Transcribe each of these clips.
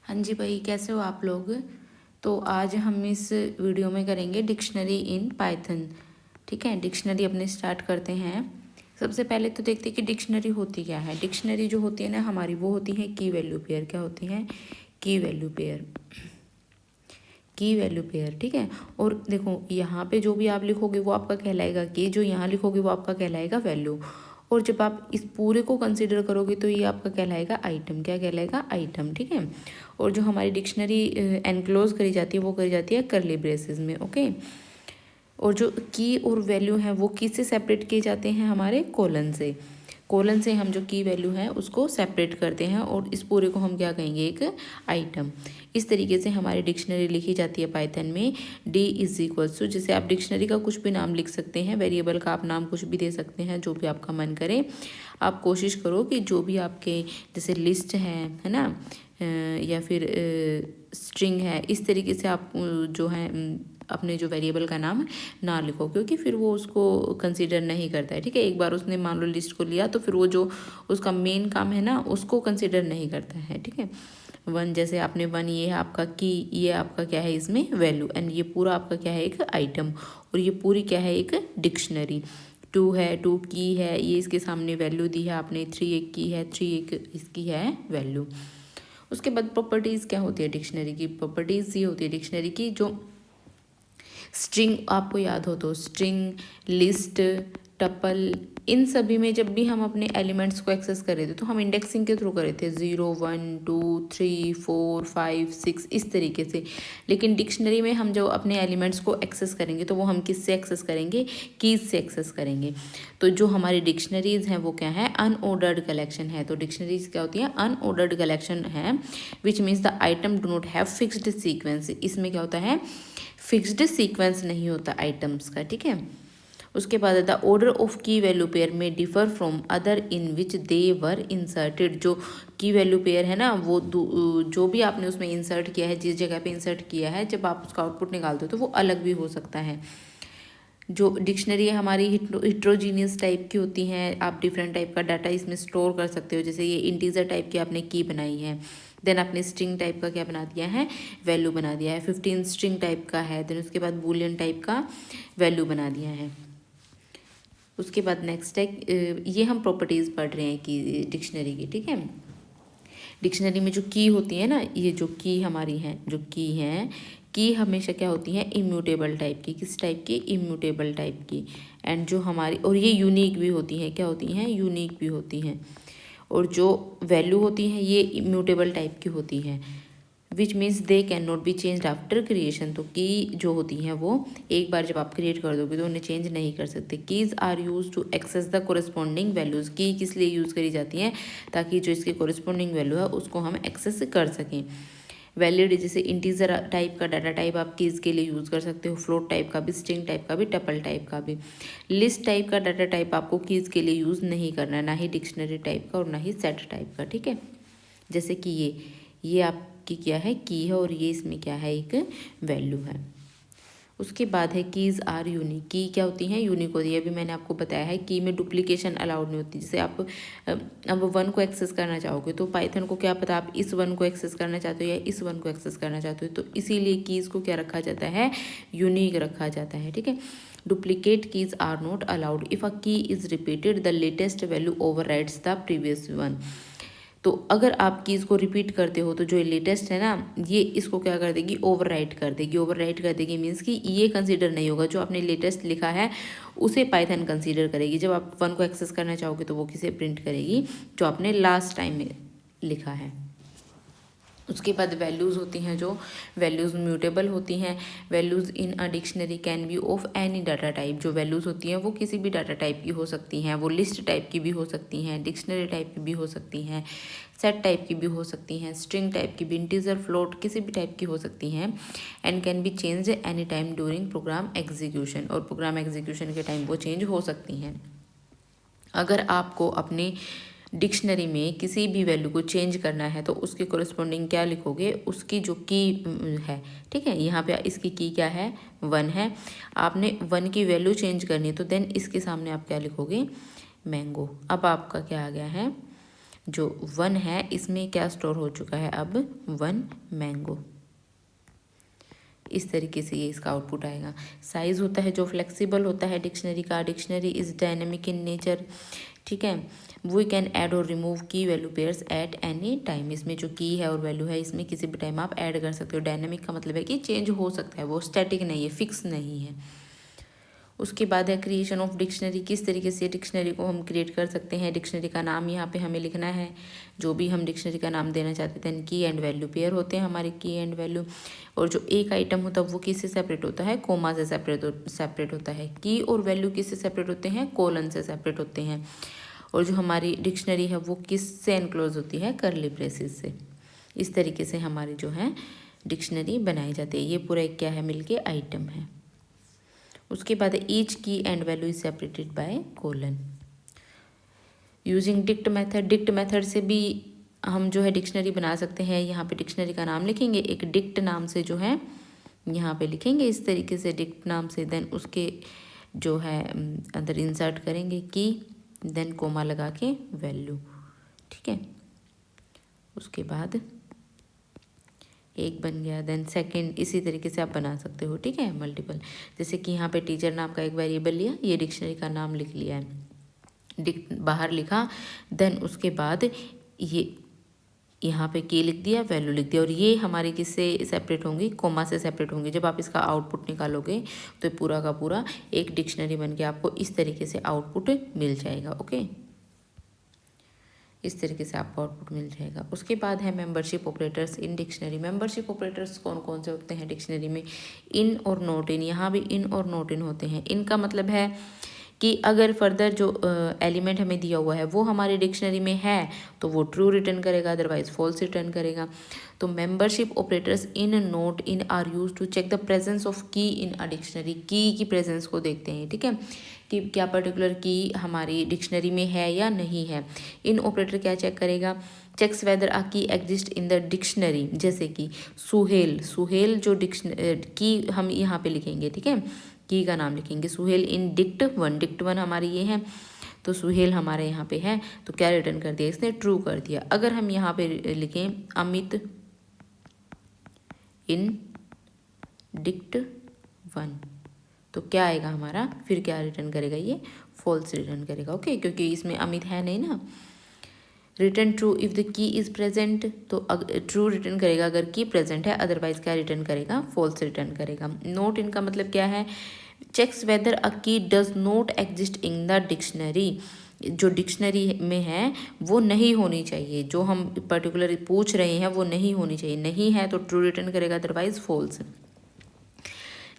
हाँ जी भाई, कैसे हो आप लोग। तो आज हम इस वीडियो में करेंगे डिक्शनरी इन पाइथन। ठीक है, डिक्शनरी अपने स्टार्ट करते हैं। सबसे पहले तो देखते हैं कि डिक्शनरी होती क्या है। डिक्शनरी जो होती है ना हमारी, वो होती है की वैल्यू पेयर। क्या होती है? की वैल्यू पेयर। की वैल्यू पेयर, ठीक है। और देखो यहाँ पे जो भी आप लिखोगे वो आपका कहलाएगा की, जो यहाँ लिखोगे वो आपका कहलाएगा वैल्यू। और जब आप इस पूरे को कंसिडर करोगे तो ये आपका कहलाएगा आइटम। क्या कहलाएगा? आइटम, ठीक है। और जो हमारी डिक्शनरी एनक्लोज करी जाती है वो करी जाती है करली ब्रेसेस में, ओके। और जो की और वैल्यू हैं वो किस से सेपरेट किए जाते हैं? हमारे कोलन से। कोलन से हम जो की वैल्यू है उसको सेपरेट करते हैं और इस पूरे को हम क्या कहेंगे? एक आइटम। इस तरीके से हमारी डिक्शनरी लिखी जाती है पाइथन में। डी इज इक्वल्स टू, जैसे आप डिक्शनरी का कुछ भी नाम लिख सकते हैं, वेरिएबल का आप नाम कुछ भी दे सकते हैं, जो भी आपका मन करे। आप कोशिश करो कि जो भी आपके जैसे लिस्ट है ना, या फिर स्ट्रिंग है, इस तरीके से आप जो है अपने जो वेरिएबल का नाम ना लिखो, क्योंकि फिर वो उसको कंसीडर नहीं करता है। ठीक है, एक बार उसने मान लो लिस्ट को लिया तो फिर वो जो उसका मेन काम है ना उसको कंसीडर नहीं करता है। ठीक है, वन जैसे आपने वन, ये है आपका की, ये आपका क्या है इसमें वैल्यू, एंड ये पूरा आपका क्या है? एक आइटम। और ये पूरी क्या है? एक डिक्शनरी। टू है, टू की है, ये इसके सामने वैल्यू दी है आपने। थ्री एक की है, थ्री एक इसकी है वैल्यू। उसके बाद प्रॉपर्टीज़ क्या होती है डिक्शनरी की? प्रॉपर्टीज़ ये होती है डिक्शनरी की, जो स्ट्रिंग आपको याद हो तो स्ट्रिंग, लिस्ट, टपल, इन सभी में जब भी हम अपने एलिमेंट्स को एक्सेस कर रहे थे तो हम इंडेक्सिंग के थ्रू कर रहे थे, 0 1 2 3 4 5 6 इस तरीके से। लेकिन डिक्शनरी में हम जो अपने एलिमेंट्स को एक्सेस करेंगे तो वो हम किस से एक्सेस करेंगे? कीज से एक्सेस करेंगे। तो जो हमारी डिक्शनरीज हैं वो क्या है? अनऑर्डर्ड कलेक्शन है। तो डिक्शनरीज क्या होती है? अनऑर्डर्ड कलेक्शन है, which means the item do not have fixed sequence. इसमें क्या होता है? फिक्स्ड सीक्वेंस नहीं होता आइटम्स का। ठीक है, उसके बाद द ऑर्डर ऑफ की वैल्यू पेयर में differ from other in which they were inserted. जो की वैल्यू पेयर है ना, वो जो भी आपने उसमें इंसर्ट किया है, जिस जगह पे इंसर्ट किया है, जब आप उसका आउटपुट निकालते हो तो वो अलग भी हो सकता है। जो डिक्शनरी है हमारी हिट्रोजीनियस टाइप की होती हैं। आप डिफरेंट टाइप का डाटा इसमें स्टोर कर सकते हो। जैसे ये इंटीजर टाइप की आपने की बनाई है, देन आपने स्ट्रिंग टाइप का क्या बना दिया है? वैल्यू बना दिया है। 15 स्ट्रिंग टाइप का है, देन उसके बाद बूलियन टाइप का वैल्यू बना दिया है। उसके बाद नेक्स्ट है, ये हम प्रॉपर्टीज़ पढ़ रहे हैं कि डिक्शनरी की। ठीक है, डिक्शनरी में जो की होती है ना, ये जो की हमारी हैं, जो की हैं, की हमेशा क्या होती है? इम्यूटेबल टाइप की। किस टाइप की? इम्यूटेबल टाइप की। एंड जो हमारी, और ये यूनिक भी होती हैं। क्या होती हैं? यूनिक भी होती हैं। और जो वैल्यू होती हैं ये इम्यूटेबल टाइप की होती हैं, which means they can not be change after creation. तो की जो होती हैं वो एक बार जब आप क्रिएट कर दोगे तो उन्हें चेंज नहीं कर सकते। Keys are use to access the corresponding values. Key किस लिए यूज़ करी जाती हैं? ताकि जो इसकी कोरिस्पॉन्डिंग वैल्यू है उसको हम एक्सेस कर सकें। वैलिड, जैसे इंटीजर टाइप का डाटा टाइप आप कीज़ के लिए यूज़ कर सकते हो, फ्लोट टाइप का भी, स्ट्रिंग टाइप का भी, टपल टाइप का भी। लिस्ट टाइप का डाटा टाइप आपको कीज़ के लिए यूज़ नहीं करना है, ना ही डिक्शनरी टाइप का और ना ही सेट टाइप का। ठीक है, जैसे कि ये आपकी क्या है? की है, और ये इसमें क्या है? एक वैल्यू है। उसके बाद है कीज़ आर यूनिक। की क्या होती हैं? यूनिक होती है। अभी मैंने आपको बताया है की में डुप्लीकेशन अलाउड नहीं होती। जैसे आप अब वन को एक्सेस करना चाहोगे तो पाइथन को क्या पता आप इस वन को एक्सेस करना चाहते हो या इस वन को एक्सेस करना चाहते हो, तो इसीलिए कीज़ को क्या रखा जाता है? यूनिक रखा जाता है। ठीक है, duplicate keys are not allowed. If a key is repeated the latest value overrides the previous one. तो अगर आप कीज़ को रिपीट करते हो तो जो लेटेस्ट है ना, ये इसको क्या कर देगी? ओवरराइट कर देगी। ओवरराइट कर देगी मीन्स कि ये कंसीडर नहीं होगा, जो आपने लेटेस्ट लिखा है उसे पाइथन कंसीडर करेगी। जब आप वन को एक्सेस करना चाहोगे तो वो किसे प्रिंट करेगी? जो आपने लास्ट टाइम में लिखा है। उसके बाद वैल्यूज़ होती हैं, जो वैल्यूज़ म्यूटेबल होती हैं। Values in a dictionary can be of any data type. जो वैल्यूज़ होती हैं वो किसी भी डाटा टाइप की हो सकती हैं। वो लिस्ट टाइप की भी हो सकती हैं, डिक्शनरी टाइप की भी हो सकती हैं, सेट टाइप की भी हो सकती हैं, स्ट्रिंग टाइप की भी, इंटीजर, फ्लोट, किसी भी टाइप की हो सकती हैं। And can be change any time during program execution. और प्रोग्राम एग्जीक्यूशन के टाइम वो चेंज हो सकती हैं। अगर आपको अपने डिक्शनरी में किसी भी वैल्यू को चेंज करना है तो उसके कोरिस्पॉन्डिंग क्या लिखोगे? उसकी जो की है, ठीक है, यहाँ पे इसकी की क्या है? वन है। आपने वन की वैल्यू चेंज करनी है तो देन इसके सामने आप क्या लिखोगे? मैंगो। अब आपका क्या आ गया है? जो 1 है इसमें क्या स्टोर हो चुका है अब 1 मैंगो। इस तरीके से ये इसका आउटपुट आएगा। साइज़ होता है जो फ्लेक्सिबल होता है डिक्शनरी का। Dictionary is dynamic in nature, ठीक है। वी कैन ऐड और रिमूव की value pairs at any time. इसमें जो की है और वैल्यू है इसमें किसी भी टाइम आप ऐड कर सकते हो। डायनेमिक का मतलब है कि चेंज हो सकता है, वो स्टैटिक नहीं है, फिक्स नहीं है। उसके बाद है क्रिएशन ऑफ डिक्शनरी। किस तरीके से डिक्शनरी को हम क्रिएट कर सकते हैं। डिक्शनरी का नाम यहाँ पे हमें लिखना है, जो भी हम डिक्शनरी का नाम देना चाहते हैं। की एंड वैल्यू पेयर होते हैं हमारे, की एंड वैल्यू। और जो एक आइटम होता है वो किससे सेपरेट होता है, कोमा से सेपरेट होता है। की और वैल्यू किससे सेपरेट होते हैं, कोलन से सेपरेट होते हैं। और जो हमारी डिक्शनरी है वो किससे एनक्लोज होती है, करली ब्रेसेस से। इस तरीके से हमारी जो है डिक्शनरी बनाई जाती है। ये पूरा एक क्या है, मिलके आइटम है। उसके बाद ईच की and value is separated by colon. Using dict method. Dict method से भी हम जो है डिक्शनरी बना सकते हैं। यहाँ पे डिक्शनरी का नाम लिखेंगे, एक डिक्ट नाम से जो है यहाँ पे लिखेंगे इस तरीके से, डिक्ट नाम से। देन उसके जो है अंदर इंसर्ट करेंगे की, देन कोमा लगा के वैल्यू, ठीक है। उसके बाद एक बन गया, देन सेकंड। इसी तरीके से आप बना सकते हो, ठीक है, मल्टीपल। जैसे कि यहाँ पे टीचर नाम का एक वेरिएबल लिया, ये डिक्शनरी का नाम लिख लिया है, बाहर लिखा। देन उसके बाद ये यहाँ पे की लिख दिया, वैल्यू लिख दिया। और ये हमारे किससे सेपरेट होंगी, कोमा से सेपरेट होंगी। जब आप इसका आउटपुट निकालोगे तो पूरा का पूरा एक डिक्शनरी बन के आपको इस तरीके से आउटपुट मिल जाएगा। ओके, इस तरीके से आपको आउटपुट मिल जाएगा। उसके बाद है membership operators in dictionary. Membership operators कौन कौन से होते हैं डिक्शनरी में, इन और नॉट इन। यहाँ भी इन और नॉट इन होते हैं। इनका मतलब है कि अगर फर्दर जो एलिमेंट हमें दिया हुआ है वो हमारे डिक्शनरी में है तो वो ट्रू रिटर्न करेगा, अदरवाइज फॉल्स रिटर्न करेगा। तो membership operators in, not in are use to check the presence of key in a dictionary. की प्रेजेंस को देखते हैं, ठीक है, कि क्या पर्टिकुलर की हमारी डिक्शनरी में है या नहीं है। इन ऑपरेटर क्या चेक करेगा, चेक्स वेदर अ की एग्जिस्ट इन द डिक्शनरी। जैसे कि सुहेल, सुहेल जो की हम यहाँ पे लिखेंगे, ठीक है, की का नाम लिखेंगे सुहेल इन डिक्ट 1। डिक्ट 1 हमारी ये है, तो सुहेल हमारे यहाँ पे है, तो क्या रिटर्न कर दिया इसने, ट्रू कर दिया। अगर हम यहाँ पे लिखें अमित इन डिक्ट 1 तो क्या आएगा हमारा, फिर क्या रिटर्न करेगा, ये फॉल्स रिटर्न करेगा। ओके, क्योंकि इसमें अमित है नहीं ना। Return true if the key is present, तो ट्रू रिटर्न करेगा अगर की प्रेजेंट है, अदरवाइज क्या रिटर्न करेगा, फॉल्स रिटर्न करेगा। नोट इनका मतलब क्या है, चेक्स वेदर अ की does not exist in the dictionary. जो डिक्शनरी में है वो नहीं होनी चाहिए, जो हम पर्टिकुलर पूछ रहे हैं वो नहीं होनी चाहिए। नहीं है तो ट्रू रिटर्न करेगा, अदरवाइज फॉल्स।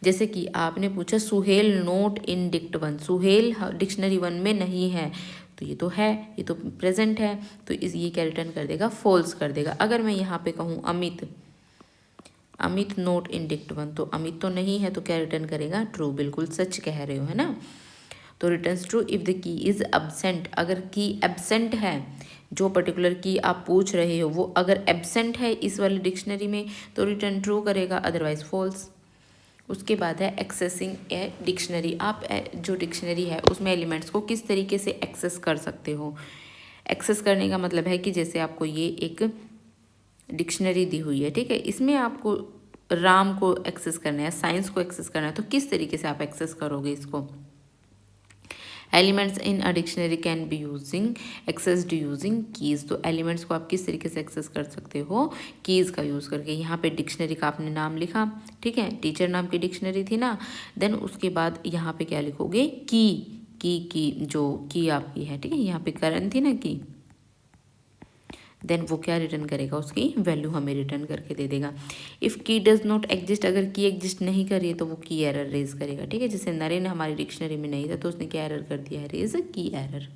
जैसे कि आपने पूछा सुहेल नोट इन डिक्ट 1, सुहेल डिक्शनरी 1 में नहीं है, तो ये तो है, ये तो प्रेजेंट है, तो ये क्या रिटर्न कर देगा, फॉल्स कर देगा। अगर मैं यहाँ पे कहूँ अमित, अमित नोट इन डिक्ट 1, तो अमित तो नहीं है, तो क्या रिटर्न करेगा, ट्रू। बिल्कुल सच कह रहे हो, है ना। तो returns true if the key is absent. अगर की एब्सेंट है, जो पर्टिकुलर की आप पूछ रहे हो वो अगर एब्सेंट है इस वाली डिक्शनरी में तो रिटर्न ट्रू करेगा, अदरवाइज फॉल्स। उसके बाद है एक्सेसिंग ए डिक्शनरी। आप जो डिक्शनरी है उसमें एलिमेंट्स को किस तरीके से एक्सेस कर सकते हो। एक्सेस करने का मतलब है कि जैसे आपको ये एक डिक्शनरी दी हुई है, ठीक है, इसमें आपको राम को एक्सेस करना है, साइंस को एक्सेस करना है, तो किस तरीके से आप एक्सेस करोगे इसको। Elements in a dictionary can be using accessed using keys. तो एलिमेंट्स को आप किस तरीके से एक्सेस कर सकते हो, कीज़ का यूज़ करके। यहाँ पे डिक्शनरी का आपने नाम लिखा, ठीक है, टीचर नाम की डिक्शनरी थी ना। देन उसके बाद यहाँ पे क्या लिखोगे, की जो की आपकी है, ठीक है, यहाँ पे करण थी ना की, देन वो क्या रिटर्न करेगा, उसकी वैल्यू हमें रिटर्न करके दे देगा। इफ़ की डज नॉट एग्जिस्ट, अगर की एग्जिस्ट नहीं कर रही है तो वो की एरर रेज करेगा, ठीक है। जैसे नरेन हमारी डिक्शनरी में नहीं था तो उसने क्या एरर कर दिया है, रेज की एरर।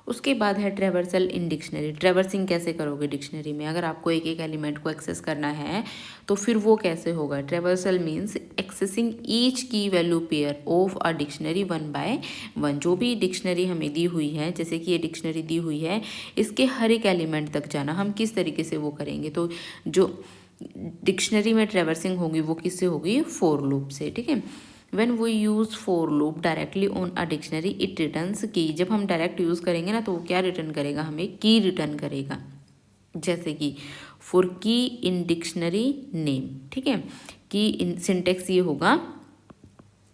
उसके बाद है ट्रेवर्सल इन डिक्शनरी। ट्रेवर्सिंग कैसे करोगे डिक्शनरी में, अगर आपको एक एक एलिमेंट को एक्सेस करना है तो फिर वो कैसे होगा। ट्रेवर्सल मीन्स एक्सेसिंग ईच की value pair of a dictionary 1 by 1। जो भी डिक्शनरी हमें दी हुई है, जैसे कि ये डिक्शनरी दी हुई है, इसके हर एक एलिमेंट तक जाना हम किस तरीके से वो करेंगे। तो जो डिक्शनरी में ट्रेवर्सिंग होगी वो किससे होगी, फॉर लूप से, ठीक है। When we use for loop directly on a dictionary it returns key. जब हम डायरेक्ट यूज़ करेंगे ना तो वो क्या रिटर्न करेगा, हमें की रिटर्न करेगा। जैसे कि फॉर की इन डिक्शनरी नेम, ठीक है, की इन सिंटेक्स ये होगा,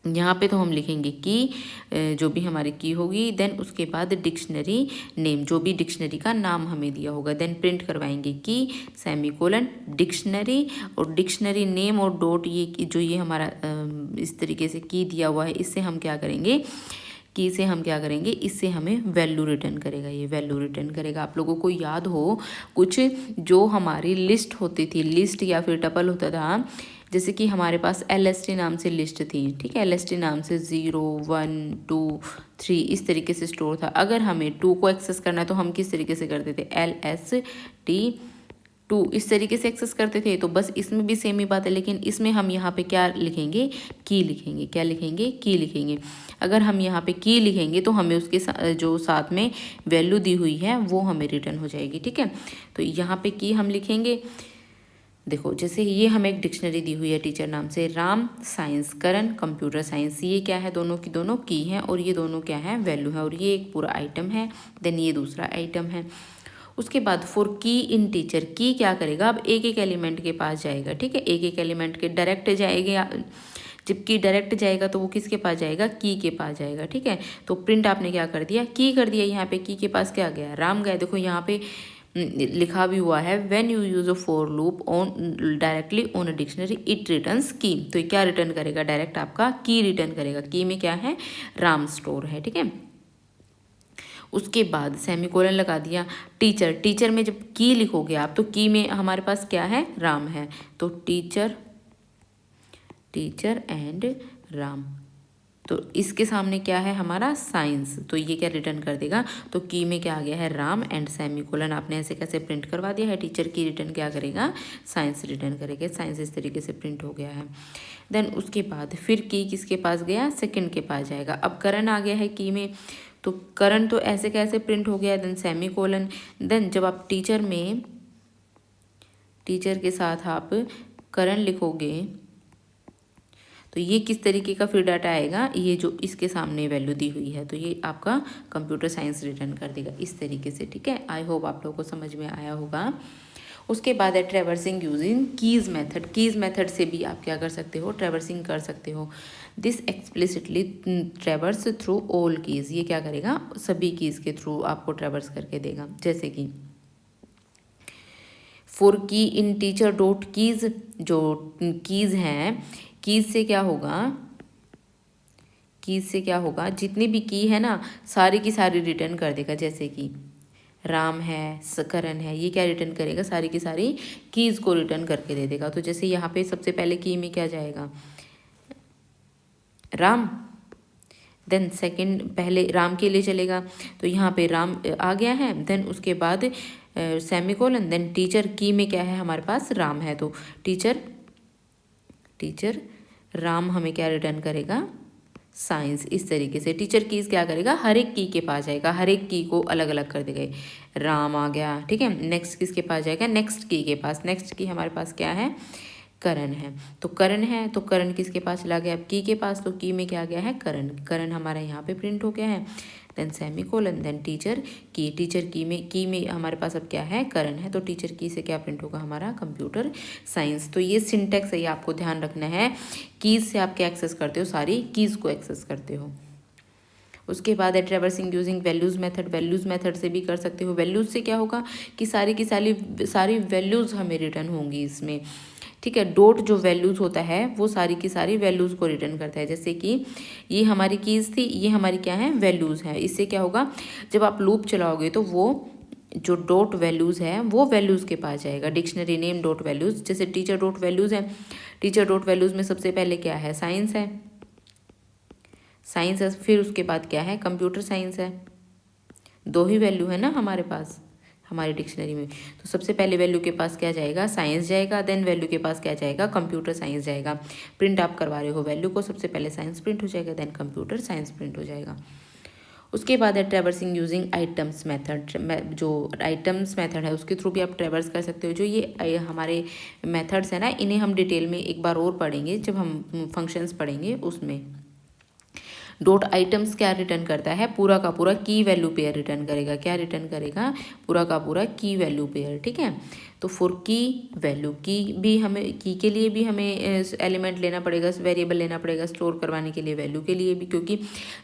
यहाँ पे तो हम लिखेंगे की जो भी हमारी की होगी, देन उसके बाद डिक्शनरी नेम, जो भी डिक्शनरी का नाम हमें दिया होगा, देन प्रिंट करवाएंगे की सेमीकोलन डिक्शनरी, और डिक्शनरी नेम और डॉट, ये जो ये हमारा इस तरीके से की दिया हुआ है, इससे हम क्या करेंगे, की से हम क्या करेंगे, इससे हमें वैल्यू रिटर्न करेगा, ये वैल्यू रिटर्न करेगा। आप लोगों को याद हो कुछ जो हमारी लिस्ट होती थी, लिस्ट या फिर टपल होता था, जैसे कि हमारे पास LST नाम से लिस्ट थी, ठीक है, LST नाम से 0 1 2 3 इस तरीके से स्टोर था। अगर हमें 2 को एक्सेस करना है तो हम किस तरीके से करते थे, LST 2 इस तरीके से एक्सेस करते थे। तो बस इसमें भी सेम ही बात है, लेकिन इसमें हम यहाँ पे क्या लिखेंगे, की लिखेंगे। क्या लिखेंगे, की लिखेंगे। अगर हम यहाँ पे की लिखेंगे तो हमें उसके जो साथ में वैल्यू दी हुई है वो हमें रिटर्न हो जाएगी, ठीक है। तो यहाँ पे की हम लिखेंगे। देखो जैसे ये हमें एक डिक्शनरी दी हुई है टीचर नाम से, राम साइंस करण कंप्यूटर साइंस, ये क्या है, दोनों की दोनों की हैं, और ये दोनों क्या है, वैल्यू है, और ये एक पूरा आइटम है, देन ये दूसरा आइटम है। उसके बाद फॉर की इन टीचर, की क्या करेगा, अब एक एक एलिमेंट के पास जाएगा, ठीक है, एक एक एलिमेंट के डायरेक्ट जाएगा। जबकि डायरेक्ट जाएगा तो वो किसके पास जाएगा, की के पास जाएगा, ठीक है। तो प्रिंट आपने क्या कर दिया, की कर दिया, यहाँ पे की के पास क्या गया, राम गया। देखो यहाँ पे लिखा भी हुआ है, when you use a for loop on directly on a dictionary it returns की। तो ये क्या रिटर्न करेगा, डायरेक्ट आपका की रिटर्न करेगा। की में क्या है, राम स्टोर है, ठीक है। उसके बाद सेमीकोलन लगा दिया। टीचर, टीचर में जब की लिखोगे आप तो की में हमारे पास क्या है, राम है, तो टीचर, टीचर एंड राम, तो इसके सामने क्या है हमारा, साइंस, तो ये क्या रिटर्न कर देगा, तो की में क्या आ गया है, राम एंड सेमीकोलन। आपने ऐसे कैसे प्रिंट करवा दिया है, टीचर की रिटर्न क्या करेगा, साइंस रिटर्न करेगा। साइंस इस तरीके से प्रिंट हो गया है। देन उसके बाद फिर की किसके पास गया, सेकंड के पास जाएगा। अब करण आ गया है की में, तो करण तो ऐसे कैसे प्रिंट हो गया, देन सेमीकोलन। देन जब आप टीचर में, टीचर के साथ आप करण लिखोगे तो ये किस तरीके का फिर डाटा आएगा, ये जो इसके सामने वैल्यू दी हुई है, तो ये आपका कंप्यूटर साइंस रिटर्न कर देगा इस तरीके से, ठीक है। आई होप आप लोगों को समझ में आया होगा। उसके बाद है traversing using keys method. Keys method से भी आप क्या कर सकते हो, ट्रेवर्सिंग कर सकते हो। This explicitly ट्रेवर्स through all keys, ये क्या करेगा, सभी कीज के थ्रू आपको ट्रेवर्स करके देगा। जैसे कि फॉर की इन टीचर डॉट कीज, जो कीज हैं, कीज से क्या होगा, कीज से क्या होगा, जितनी भी की है ना सारी की सारी रिटर्न कर देगा। जैसे कि राम है, करण है, ये क्या रिटर्न करेगा, सारी की सारी कीज को रिटर्न करके दे देगा। तो जैसे यहाँ पे सबसे पहले की में क्या जाएगा, राम, देन सेकंड पहले राम के लिए चलेगा, तो यहाँ पे राम आ गया है। देन उसके बाद सेमीकोलन, देन टीचर, की में क्या है हमारे पास, राम है, तो टीचर, टीचर राम हमें क्या रिटर्न करेगा, साइंस। इस तरीके से टीचर कीज क्या करेगा, हर एक की के पास जाएगा, हर एक की को अलग अलग कर देगा। राम आ गया, ठीक है। नेक्स्ट किसके पास जाएगा, नेक्स्ट की के पास। नेक्स्ट की हमारे पास क्या है, करण है, तो करण है, तो करण किसके पास चला गया, अब की के पास, तो की में क्या गया है, करण। करण हमारा यहाँ पे प्रिंट हो गया है। देन सेमीकोलन, देन टीचर की, टीचर की में हमारे पास अब क्या है, करण है, तो टीचर की से क्या प्रिंट होगा हमारा, कंप्यूटर साइंस। तो ये सिंटेक्स है, ये आपको ध्यान रखना है। कीज से आप क्या एक्सेस करते हो, सारी कीज को एक्सेस करते हो। उसके बाद है traversing using values method. Values method से भी कर सकते हो। वैल्यूज़ से क्या होगा कि सारी की सारी वैल्यूज़ हमें रिटर्न होंगी इसमें, ठीक है। डॉट जो वैल्यूज़ होता है वो सारी की सारी वैल्यूज़ को रिटर्न करता है। जैसे कि ये हमारी कीज़ थी, ये हमारी क्या है, वैल्यूज़ है। इससे क्या होगा, जब आप लूप चलाओगे तो वो जो डॉट वैल्यूज़ है वो वैल्यूज़ के पास जाएगा। डिक्शनरी नेम डॉट वैल्यूज़, जैसे टीचर डॉट वैल्यूज़ है, टीचर डॉट वैल्यूज़ में सबसे पहले क्या है, साइंस है, साइंस है, फिर उसके बाद क्या है, कंप्यूटर साइंस है। दो ही वैल्यू है ना हमारे पास हमारी डिक्शनरी में, तो सबसे पहले वैल्यू के पास क्या जाएगा, साइंस जाएगा, देन वैल्यू के पास क्या जाएगा, कंप्यूटर साइंस जाएगा। प्रिंट आप करवा रहे हो वैल्यू को, सबसे पहले साइंस प्रिंट हो जाएगा, देन कंप्यूटर साइंस प्रिंट हो जाएगा। उसके बाद है ट्रेवर्सिंग यूजिंग आइटम्स मेथड। जो आइटम्स मेथड है उसके थ्रू भी आप ट्रेवर्स कर सकते हो। जो ये हमारे मेथड्स है ना, इन्हें हम डिटेल में एक बार और पढ़ेंगे जब हम फंक्शंस पढ़ेंगे उसमें। डॉट आइटम्स क्या रिटर्न करता है, पूरा का पूरा की वैल्यू पेयर रिटर्न करेगा। क्या रिटर्न करेगा, पूरा का पूरा की वैल्यू पेयर, ठीक है। तो फॉर की वैल्यू, की भी हमें, की के लिए भी हमें एलिमेंट लेना पड़ेगा, वेरिएबल लेना पड़ेगा स्टोर करवाने के लिए, वैल्यू के लिए भी, क्योंकि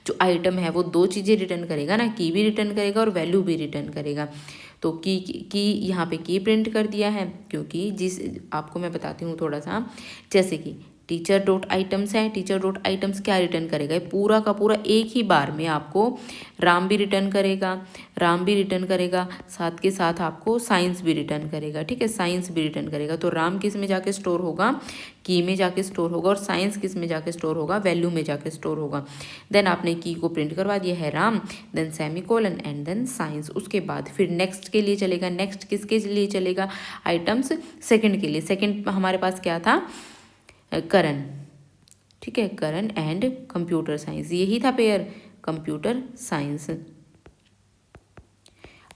जो आइटम है वो दो चीज़ें रिटर्न करेगा ना, की भी रिटर्न करेगा और वैल्यू भी रिटर्न करेगा। तो की यहाँ पे की प्रिंट कर दिया है, क्योंकि जिस आपको मैं बताती हूँ थोड़ा सा, जैसे कि टीचर डॉट आइटम्स है, टीचर डॉट आइटम्स क्या रिटर्न करेगा, ये पूरा का पूरा एक ही बार में आपको राम भी रिटर्न करेगा, राम भी रिटर्न करेगा, साथ के साथ आपको साइंस भी रिटर्न करेगा, ठीक है, साइंस भी रिटर्न करेगा। तो राम किस में जाके स्टोर होगा, की में जाके स्टोर होगा, और साइंस किस में जाके स्टोर होगा, वैल्यू में जाके स्टोर होगा। देन आपने की को प्रिंट करवा दिया है Ram, then semicolon and then science. उसके बाद फिर नेक्स्ट के लिए चलेगा, नेक्स्ट किसके लिए चलेगा, आइटम्स सेकंड के लिए। सेकंड हमारे पास क्या था, करण, ठीक है, करण एंड कंप्यूटर साइंस, यही था पेयर, कंप्यूटर साइंस।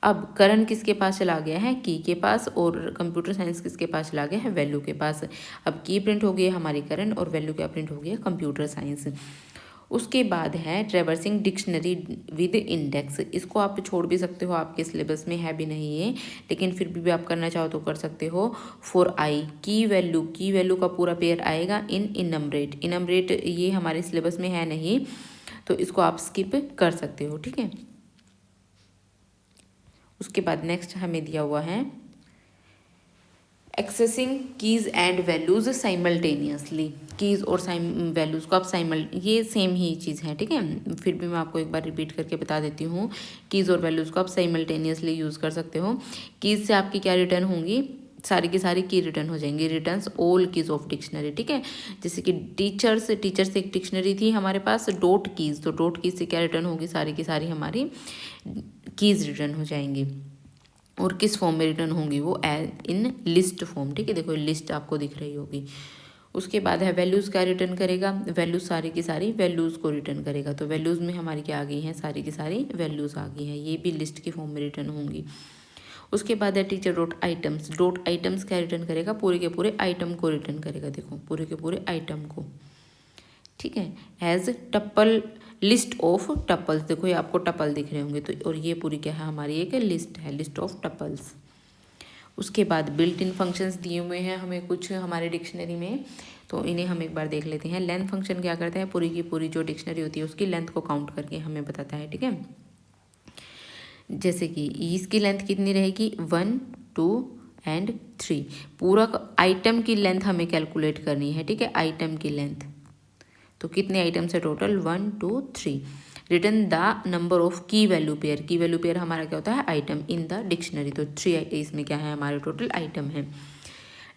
अब करण किसके पास चला गया है, की के पास, और कंप्यूटर साइंस किसके पास चला गया है, वैल्यू के पास। अब की प्रिंट हो गई हमारी करण, और वैल्यू क्या प्रिंट हो गया, कंप्यूटर साइंस। उसके बाद है ट्रेवर्सिंग डिक्शनरी विद इंडेक्स। इसको आप छोड़ भी सकते हो, आपके सिलेबस में है भी नहीं है, लेकिन फिर भी आप करना चाहो तो कर सकते हो। फॉर आई, की वैल्यू का पूरा पेयर आएगा इन इनमरेट। इनमरेट ये हमारे सिलेबस में है नहीं, तो इसको आप स्किप कर सकते हो, ठीक है। उसके बाद नेक्स्ट हमें दिया हुआ है accessing keys and values simultaneously. Keys और वैल्यूज़ को आप ये सेम ही चीज़ है, ठीक है, फिर भी मैं आपको एक बार रिपीट करके बता देती हूँ। कीज़ और वैल्यूज़ को आप साइमल्टेनियसली यूज़ कर सकते हो। कीज़ से आपकी क्या रिटर्न होंगी, सारी की सारी की रिटर्न हो जाएंगी, returns all keys of dictionary, ठीक है। जैसे कि टीचर से एक डिक्शनरी थी हमारे पास, डॉट कीज़, तो डॉट कीज़ से क्या रिटर्न होगी, सारी की सारी हमारी कीज़ रिटर्न हो जाएंगी। और किस फॉर्म में रिटर्न होंगी वो, इन लिस्ट फॉर्म, ठीक है, देखो लिस्ट आपको दिख रही होगी। उसके बाद है वैल्यूज़ क्या रिटर्न करेगा, वैल्यूज़ सारी की सारी वैल्यूज़ को रिटर्न करेगा। तो वैल्यूज़ में हमारी क्या आ गई हैं, सारी की सारी वैल्यूज़ आ गई हैं, ये भी लिस्ट की फॉर्म में रिटर्न होंगी। उसके बाद है teacher dot items. Dot items क्या रिटर्न करेगा, पूरे के पूरे आइटम को रिटर्न करेगा, देखो पूरे के पूरे आइटम को, ठीक है। As tuple, list of tuples, देखो ये आपको टपल दिख रहे होंगे, तो और ये पूरी क्या है हमारी एक लिस्ट है, लिस्ट ऑफ टपल्स। उसके बाद बिल्ट इन फंक्शंस दिए हुए हैं हमें कुछ हमारे डिक्शनरी में, तो इन्हें हम एक बार देख लेते हैं। लेंथ फंक्शन क्या करता है, पूरी की पूरी जो डिक्शनरी होती है उसकी लेंथ को काउंट करके हमें बताता है, ठीक है। जैसे कि इसकी लेंथ कितनी रहेगी, 1 2 एंड 3, पूरा आइटम की लेंथ हमें कैलकुलेट करनी है, ठीक है, आइटम की लेंथ। तो कितने आइटम्स है total, 1 2 3। Return the number of की वैल्यू पेयर, की वैल्यू पेयर हमारा क्या होता है, आइटम इन द डिक्शनरी, तो 3 इसमें क्या है हमारे टोटल आइटम है।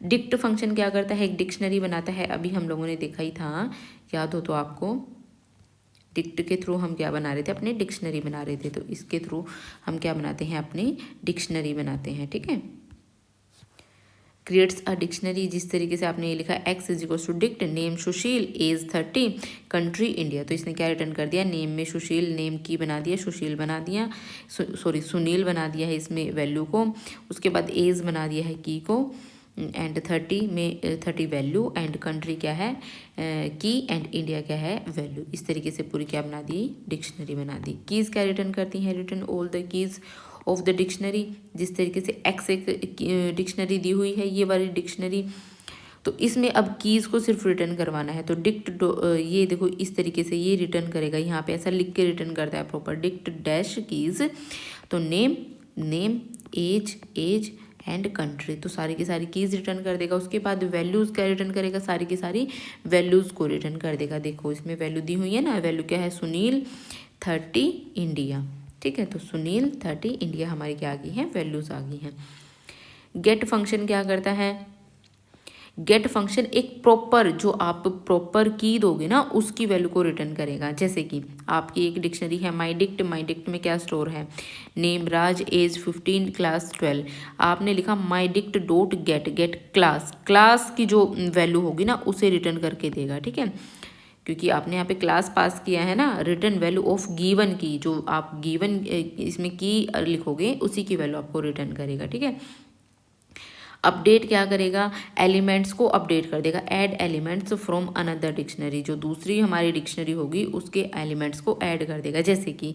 डिक्ट फंक्शन क्या करता है, एक डिक्शनरी बनाता है, अभी हम लोगों ने देखा ही था, याद हो तो आपको। डिक्ट के थ्रू हम क्या बना रहे थे, अपने डिक्शनरी बना रहे थे, तो इसके थ्रू हम क्या बनाते हैं, अपनी डिक्शनरी बनाते हैं, ठीक है। क्रिएट्स अ डिक्शनरी, जिस तरीके से आपने ये लिखा X is equal to dict, name Sushil, age 30, country India, तो इसने क्या रिटर्न कर दिया, नेम में सुशील, नेम की बना दिया, सुशील बना दिया, सॉरी सुनील बना दिया है इसमें वैल्यू को। उसके बाद एज बना दिया है की को, एंड 30 में 30 वैल्यू, एंड कंट्री क्या है की, एंड इंडिया क्या है वैल्यू। इस तरीके से पूरी क्या बना दी, डिक्शनरी बना दी। कीज़ क्या रिटर्न करती हैं, return all the keys of the dictionary. जिस तरीके से एक्स एक डिक्शनरी दी हुई है, ये वाली डिक्शनरी, तो इसमें अब कीज़ को सिर्फ रिटर्न करवाना है, तो डिक्ट ये देखो इस तरीके से ये रिटर्न करेगा, यहाँ पे ऐसा लिख के रिटर्न करता है प्रॉपर, डिक्ट डैश कीज़, तो name, name, age and country, तो सारी की सारी कीज़ रिटर्न कर देगा। उसके बाद वैल्यूज़ क्या रिटर्न करेगा, सारी की सारी वैल्यूज़ को रिटर्न कर देगा। देखो इसमें वैल्यू दी हुई है ना, वैल्यू क्या है, सुनील 30 इंडिया, ठीक है, तो सुनील 30 इंडिया हमारी क्या आ गई है, वैल्यूज़ आ गई हैं। गेट फंक्शन क्या करता है, गेट फंक्शन एक प्रॉपर, जो आप प्रॉपर की दोगे ना उसकी वैल्यू को रिटर्न करेगा। जैसे कि आपकी एक डिक्शनरी है माई डिक्ट, माई डिक्ट में क्या स्टोर है, नेम राज, एज 15, क्लास 12, आपने लिखा my dict dot get, get class, class की जो वैल्यू होगी ना उसे रिटर्न करके देगा, ठीक है। क्योंकि आपने यहाँ पे क्लास पास किया है ना, रिटर्न वैल्यू ऑफ गिवन की, जो आप गिवन इसमें की लिखोगे उसी की वैल्यू आपको रिटर्न करेगा, ठीक है। अपडेट क्या करेगा, एलिमेंट्स को अपडेट कर देगा, add elements from another dictionary, जो दूसरी हमारी डिक्शनरी होगी उसके एलिमेंट्स को ऐड कर देगा। जैसे कि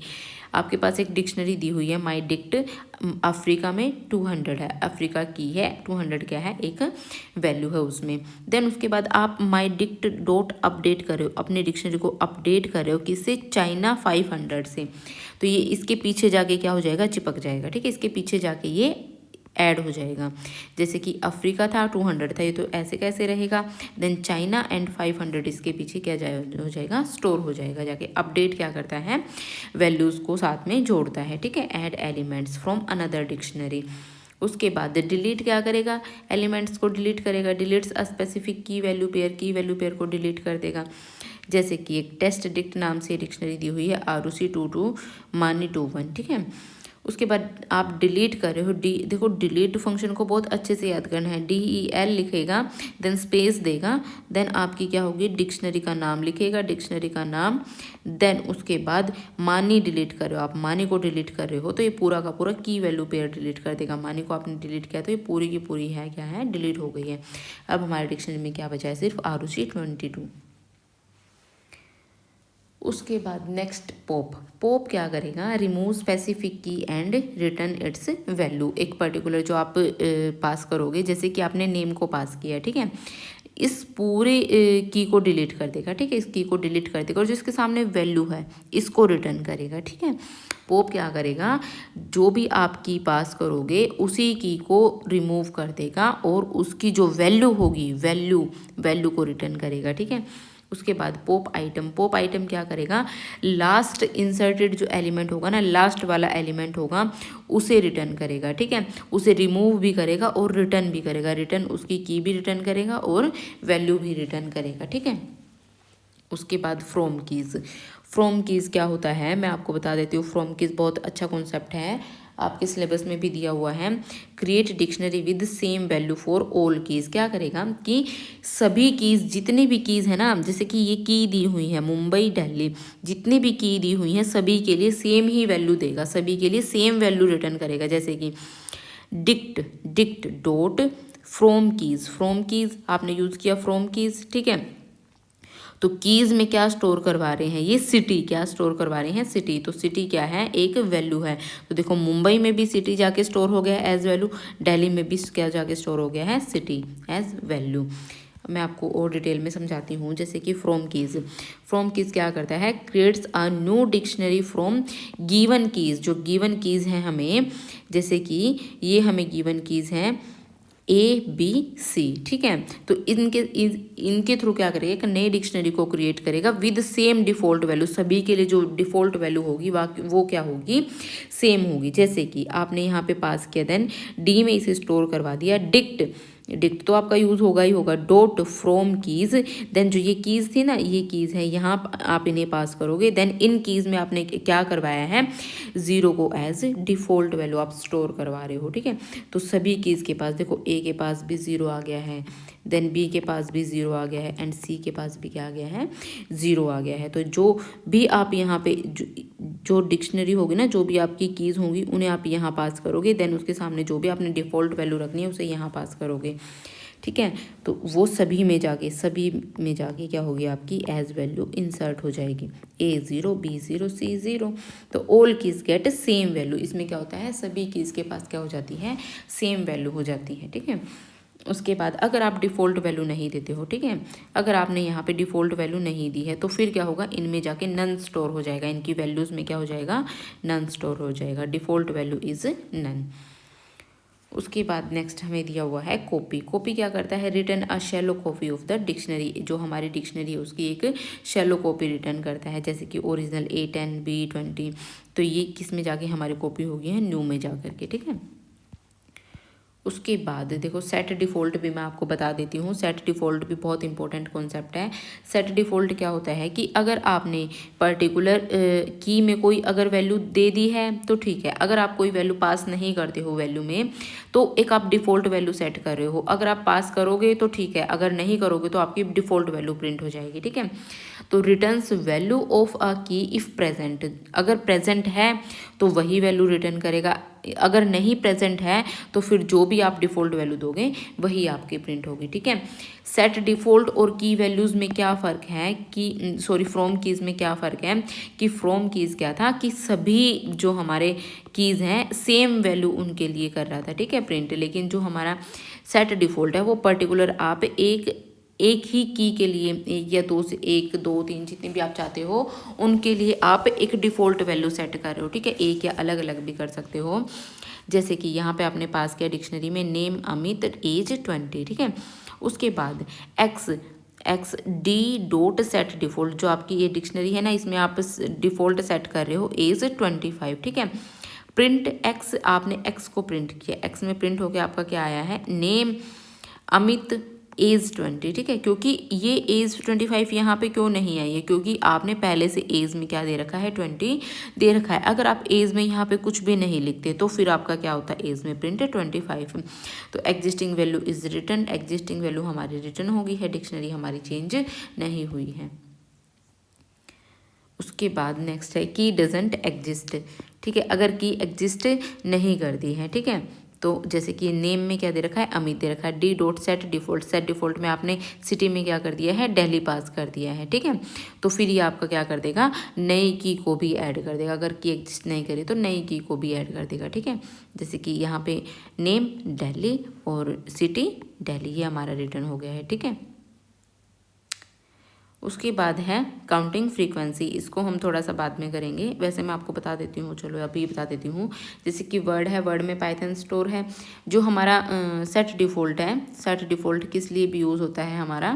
आपके पास एक डिक्शनरी दी हुई है माई डिक्ट, अफ्रीका में 200 है, अफ्रीका की है, 200 क्या है, एक वैल्यू है उसमें। देन उसके बाद आप माई डिक्ट डॉट अपडेट कर रहे हो, अपने डिक्शनरी को अपडेट कर रहे हो किससे, चाइना 500 से, तो ये इसके पीछे जाके क्या हो जाएगा, चिपक जाएगा, ठीक है, इसके पीछे जाके ये ऐड हो जाएगा। जैसे कि अफ्रीका था 200 था, ये तो ऐसे कैसे रहेगा, देन चाइना एंड 500 इसके पीछे क्या हो जाएगा, स्टोर हो जाएगा जाके। अपडेट क्या करता है, वैल्यूज़ को साथ में जोड़ता है, ठीक है, add elements from another dictionary. उसके बाद डिलीट क्या करेगा, एलिमेंट्स को डिलीट करेगा, डिलीट्स अ स्पेसिफिक की वैल्यू पेयर को डिलीट कर देगा। जैसे कि एक टेस्ट डिक्ट नाम से डिक्शनरी दी हुई है, आरुषि 22 मानी 21, ठीक है। उसके बाद आप डिलीट कर रहे हो, देखो डिलीट फंक्शन को बहुत अच्छे से याद करना है, DEL लिखेगा, देन स्पेस देगा, देन आपकी क्या होगी, डिक्शनरी का नाम लिखेगा, डिक्शनरी का नाम, देन उसके बाद मानी डिलीट कर रहे हो, आप मानी को डिलीट कर रहे हो तो ये पूरा का पूरा की वैल्यू पेयर डिलीट कर देगा। मानी को आपने डिलीट किया तो ये पूरी की पूरी है क्या है, डिलीट हो गई है। अब हमारे डिक्शनरी में क्या बचा है, सिर्फ आरुषि 22। उसके बाद नेक्स्ट पोप क्या करेगा, रिमूव स्पेसिफिक की एंड रिटर्न इट्स वैल्यू। एक पर्टिकुलर जो आप पास करोगे, जैसे कि आपने नेम को पास किया, ठीक है, इस पूरे की को डिलीट कर देगा, ठीक है, इस की को डिलीट कर देगा और जिसके सामने वैल्यू है इसको रिटर्न करेगा, ठीक है। पोप क्या करेगा, जो भी आप की पास करोगे उसी की को रिमूव कर देगा और उसकी जो वैल्यू होगी वैल्यू को रिटर्न करेगा, ठीक है। उसके बाद पोप आइटम क्या करेगा, लास्ट इंसर्टेड जो एलिमेंट होगा ना, लास्ट वाला एलिमेंट होगा उसे रिटर्न करेगा, ठीक है, उसे रिमूव भी करेगा और रिटर्न भी करेगा, रिटर्न उसकी की भी रिटर्न करेगा और वैल्यू भी रिटर्न करेगा, ठीक है। उसके बाद फ्रॉम कीज़ क्या होता है, मैं आपको बता देती हूँ। फ्रॉम कीज़ बहुत अच्छा कॉन्सेप्ट है, आपके सिलेबस में भी दिया हुआ है। Create dictionary with same value for all keys. क्या करेगा कि सभी कीज़, जितनी भी कीज़ है ना, जैसे कि ये की दी हुई है मुंबई दिल्ली, जितनी भी की दी हुई हैं सभी के लिए सेम ही वैल्यू देगा, सभी के लिए सेम वैल्यू रिटर्न करेगा। जैसे कि डिक्ट डॉट फ्रॉम कीज़ आपने यूज़ किया फ्रॉम कीज़, ठीक है। तो कीज़ में क्या स्टोर करवा रहे हैं, ये सिटी क्या स्टोर करवा रहे हैं, सिटी। तो सिटी क्या है, एक वैल्यू है। तो देखो मुंबई में भी सिटी जाके स्टोर हो गया है एज वैल्यू, दिल्ली में भी क्या जाके स्टोर हो गया है, सिटी एज वैल्यू। मैं आपको और डिटेल में समझाती हूँ। जैसे कि फ्रॉम कीज़ क्या करता है, creates a new dictionary from given keys. जो गिवन कीज़ हैं हमें, जैसे कि ये हमें गिवन कीज़ हैं ABC, ठीक है। तो इनके थ्रू क्या करेगा, एक नई डिक्शनरी को क्रिएट करेगा विद सेम डिफ़ॉल्ट वैल्यू। सभी के लिए जो डिफ़ॉल्ट वैल्यू होगी वो क्या होगी, सेम होगी। जैसे कि आपने यहाँ पे पास किया, देन D में इसे स्टोर करवा दिया, डिक्ट तो आपका यूज़ होगा ही होगा, डॉट फ्रॉम कीज़, देन जो ये कीज़ थी ना, ये कीज़ है, यहाँ आप इन्हें पास करोगे, देन इन कीज़ में आपने क्या करवाया है, 0 को एज डिफ़ॉल्ट वैल्यू आप स्टोर करवा रहे हो, ठीक है। तो सभी कीज़ के पास देखो, A के पास भी 0 आ गया है, देन B के पास भी 0 आ गया है, एंड C के पास भी क्या आ गया है, 0 आ गया है। तो जो भी आप यहाँ पे जो डिक्शनरी होगी ना, जो भी आपकी कीज़ होंगी उन्हें आप यहाँ पास करोगे, देन उसके सामने जो भी आपने डिफ़ॉल्ट वैल्यू रखनी है उसे यहाँ पास करोगे, ठीक है। तो वो सभी में जाके क्या होगी, आपकी एज वैल्यू इंसर्ट हो जाएगी, A0 B0 C0। तो all keys get same value. इसमें क्या होता है, सभी कीज़ के पास क्या हो जाती है, सेम वैल्यू हो जाती है, ठीक है। उसके बाद अगर आप डिफ़ॉल्ट वैल्यू नहीं देते हो, ठीक है, अगर आपने यहाँ पे डिफ़ॉल्ट वैल्यू नहीं दी है तो फिर क्या होगा, इनमें जाके नन स्टोर हो जाएगा, इनकी वैल्यूज़ में क्या हो जाएगा, नन स्टोर हो जाएगा, डिफ़ॉल्ट वैल्यू इज़ नन। उसके बाद नेक्स्ट हमें दिया हुआ है कॉपी क्या करता है, return a shallow copy of the dictionary. जो हमारी डिक्शनरी है उसकी एक शैलो कॉपी रिटर्न करता है, जैसे कि ओरिजिनल A10 B20। तो ये किस में जाके हमारी कॉपी होगी है, न्यू में जा करके, ठीक है। उसके बाद देखो सेट डिफ़ॉल्ट भी मैं आपको बता देती हूँ। सेट डिफ़ॉल्ट भी बहुत इंपॉर्टेंट कॉन्सेप्ट है। सेट डिफ़ॉल्ट क्या होता है कि अगर आपने पर्टिकुलर की में कोई अगर वैल्यू दे दी है तो ठीक है, अगर आप कोई वैल्यू पास नहीं करते हो वैल्यू में तो एक आप डिफ़ॉल्ट वैल्यू सेट कर रहे हो, अगर आप पास करोगे तो ठीक है, अगर नहीं करोगे तो आपकी डिफ़ॉल्ट वैल्यू प्रिंट हो जाएगी। ठीक है, तो रिटर्न्स वैल्यू ऑफ अ की इफ़ प्रेजेंट, अगर प्रेजेंट है तो वही वैल्यू रिटर्न करेगा, अगर नहीं प्रेजेंट है तो फिर जो भी आप डिफ़ॉल्ट वैल्यू दोगे वही आपकी प्रिंट होगी। ठीक है, सेट डिफ़ॉल्ट और की वैल्यूज़ में क्या फ़र्क है कि सॉरी फ्रॉम कीज़ में क्या फ़र्क है कि फ्रॉम कीज़ क्या था कि सभी जो हमारे कीज़ हैं सेम वैल्यू उनके लिए कर रहा था। ठीक है, प्रिंट, लेकिन जो हमारा सेट डिफ़ॉल्ट है वो पर्टिकुलर आप एक ही की के लिए, एक या दो से, एक दो तीन जितने भी आप चाहते हो उनके लिए आप एक डिफ़ॉल्ट वैल्यू सेट कर रहे हो। ठीक है, एक या अलग अलग भी कर सकते हो। जैसे कि यहाँ पे आपने पास किया डिक्शनरी में नेम अमित एज 20। ठीक है, उसके बाद x D dot set default, जो आपकी ये डिक्शनरी है ना इसमें आप डिफ़ॉल्ट सेट कर रहे हो एज 25। ठीक है, प्रिंट एक्स, आपने एक्स को प्रिंट किया, एक्स में प्रिंट होकर आपका क्या आया है, नेम अमित एज 20। ठीक है, क्योंकि ये एज 25 यहाँ पे क्यों नहीं आई है, क्योंकि आपने पहले से एज में क्या दे रखा है, 20 दे रखा है। अगर आप एज में यहाँ पे कुछ भी नहीं लिखते तो फिर आपका क्या होता है, एज में प्रिंट है 25। तो existing value is return, existing value हमारी रिटर्न हो गई है, डिक्शनरी हमारी चेंज नहीं हुई है। उसके बाद नेक्स्ट है की डजेंट एग्जिस्ट। ठीक है, अगर की एग्जिस्ट नहीं करती है, ठीक है, तो जैसे कि नेम में क्या दे रखा है, अमित दे रखा है, D dot set default, set default में आपने सिटी में क्या कर दिया है, दिल्ली पास कर दिया है। ठीक है, तो फिर ये आपका क्या कर देगा, नई की को भी ऐड कर देगा, अगर की एग्जिस्ट नहीं करे तो नई की को भी ऐड कर देगा। ठीक है, जैसे कि यहाँ पे नेम दिल्ली और सिटी दिल्ली, ये हमारा रिटर्न हो गया है। ठीक है, उसके बाद है काउंटिंग फ्रीक्वेंसी, इसको हम थोड़ा सा बाद में करेंगे, वैसे मैं आपको बता देती हूँ, चलो अभी बता देती हूँ। जैसे कि वर्ड है, वर्ड में पाइथन स्टोर है, जो हमारा सेट डिफ़ॉल्ट है, सेट डिफ़ॉल्ट किस लिए भी यूज़ होता है, हमारा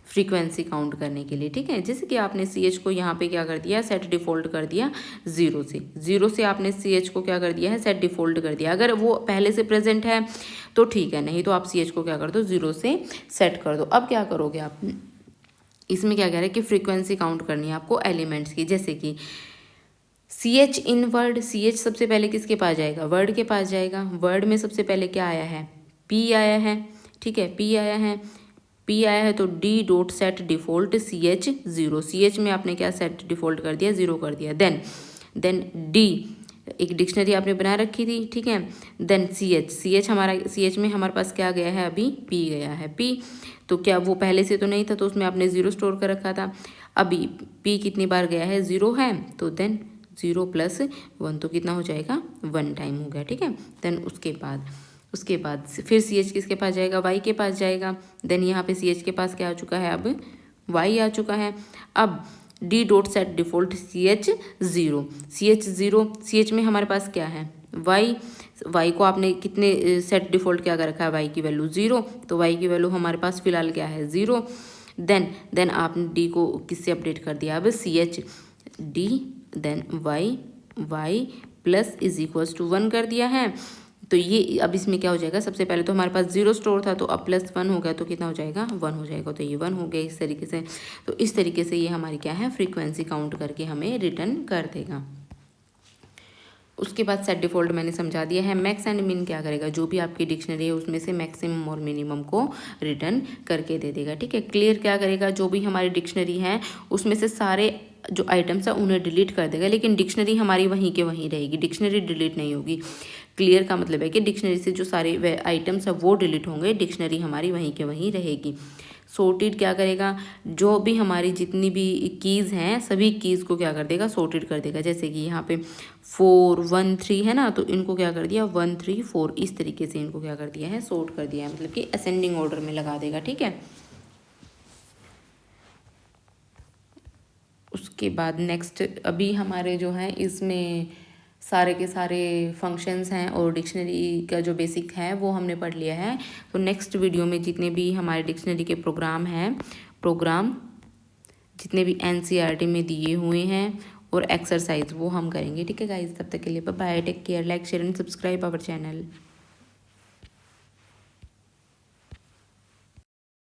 फ्रीक्वेंसी काउंट करने के लिए। ठीक है, जैसे कि आपने सी एच को यहाँ पे क्या कर दिया, सेट डिफ़ॉल्ट कर दिया ज़ीरो से आपने सी एच को क्या कर दिया है, सेट डिफ़ॉल्ट कर दिया। अगर वो पहले से प्रेजेंट है तो ठीक है, नहीं तो आप सी एच को क्या कर दो, 0 से सेट कर दो। अब क्या करोगे आप, इसमें क्या कह रहा है कि फ्रीक्वेंसी काउंट करनी है आपको एलिमेंट्स की। जैसे कि C H in word, C H सबसे पहले किसके पास जाएगा, वर्ड के पास जाएगा। वर्ड में सबसे पहले क्या आया है, पी आया है। ठीक है, पी आया है, पी आया है तो D dot set default C H 0, C H में आपने क्या सेट डिफ़ॉल्ट कर दिया, 0 कर दिया। देन डी, एक डिक्शनरी आपने बना रखी थी। ठीक है, देन सी एच हमारा, सी एच में हमारे पास क्या गया है, अभी पी गया है। पी तो क्या वो पहले से तो नहीं था, तो उसमें आपने 0 स्टोर कर रखा था। अभी पी कितनी बार गया है, 0 है, तो देन 0 + 1 तो कितना हो जाएगा, 1 टाइम हो गया। ठीक है, देन उसके बाद फिर सी एच किसके पास जाएगा, वाई के पास जाएगा। देन यहाँ पे सी एच के पास क्या आ चुका है, अब वाई आ चुका है। अब D dot set default C H 0, C H में हमारे पास क्या है, वाई को आपने कितने सेट डिफ़ॉल्ट क्या कर रखा है, वाई की वैल्यू 0, तो वाई की वैल्यू हमारे पास फिलहाल क्या है, 0। देन आपने डी को किससे अपडेट कर दिया, अब C H D, then Y plus is equals to 1 कर दिया है। तो ये अब इसमें क्या हो जाएगा, सबसे पहले तो हमारे पास 0 स्टोर था, तो अब +1 हो गया तो कितना हो जाएगा, 1 हो जाएगा। तो ये 1 हो गया इस तरीके से। तो इस तरीके से ये हमारी क्या है, फ्रीक्वेंसी काउंट करके हमें रिटर्न कर देगा। उसके बाद सेट डिफ़ॉल्ट मैंने समझा दिया है। मैक्स एंड मिन क्या करेगा, जो भी आपकी डिक्शनरी है उसमें से मैक्सिमम और मिनिमम को रिटर्न करके दे देगा। ठीक है, क्लियर क्या करेगा, जो भी हमारी डिक्शनरी है उसमें से सारे जो आइटम्स है उन्हें डिलीट कर देगा, लेकिन डिक्शनरी हमारी वहीं के वहीं रहेगी, डिक्शनरी डिलीट नहीं होगी। क्लियर का मतलब है कि डिक्शनरी से जो सारे आइटम्स है वो डिलीट होंगे, डिक्शनरी हमारी वहीं के वहीं रहेगी। सॉर्टेड क्या करेगा, जो भी हमारी जितनी भी कीज़ हैं सभी कीज़ को क्या कर देगा, सॉर्टेड कर देगा। जैसे कि यहाँ पे 4 1 3 है ना, तो इनको क्या कर दिया, 1 3 4 इस तरीके से इनको क्या कर दिया है, सॉर्ट कर दिया है, मतलब कि असेंडिंग ऑर्डर में लगा देगा। ठीक है, उसके बाद नेक्स्ट अभी हमारे जो हैं इसमें सारे के सारे फंक्शंस हैं और डिक्शनरी का जो बेसिक है वो हमने पढ़ लिया है। तो नेक्स्ट वीडियो में जितने भी हमारे डिक्शनरी के प्रोग्राम जितने भी एनसीईआरटी में दिए हुए हैं और एक्सरसाइज वो हम करेंगे। ठीक है गाइस, तब तक के लिए bye bye, take care, like share and subscribe our channel.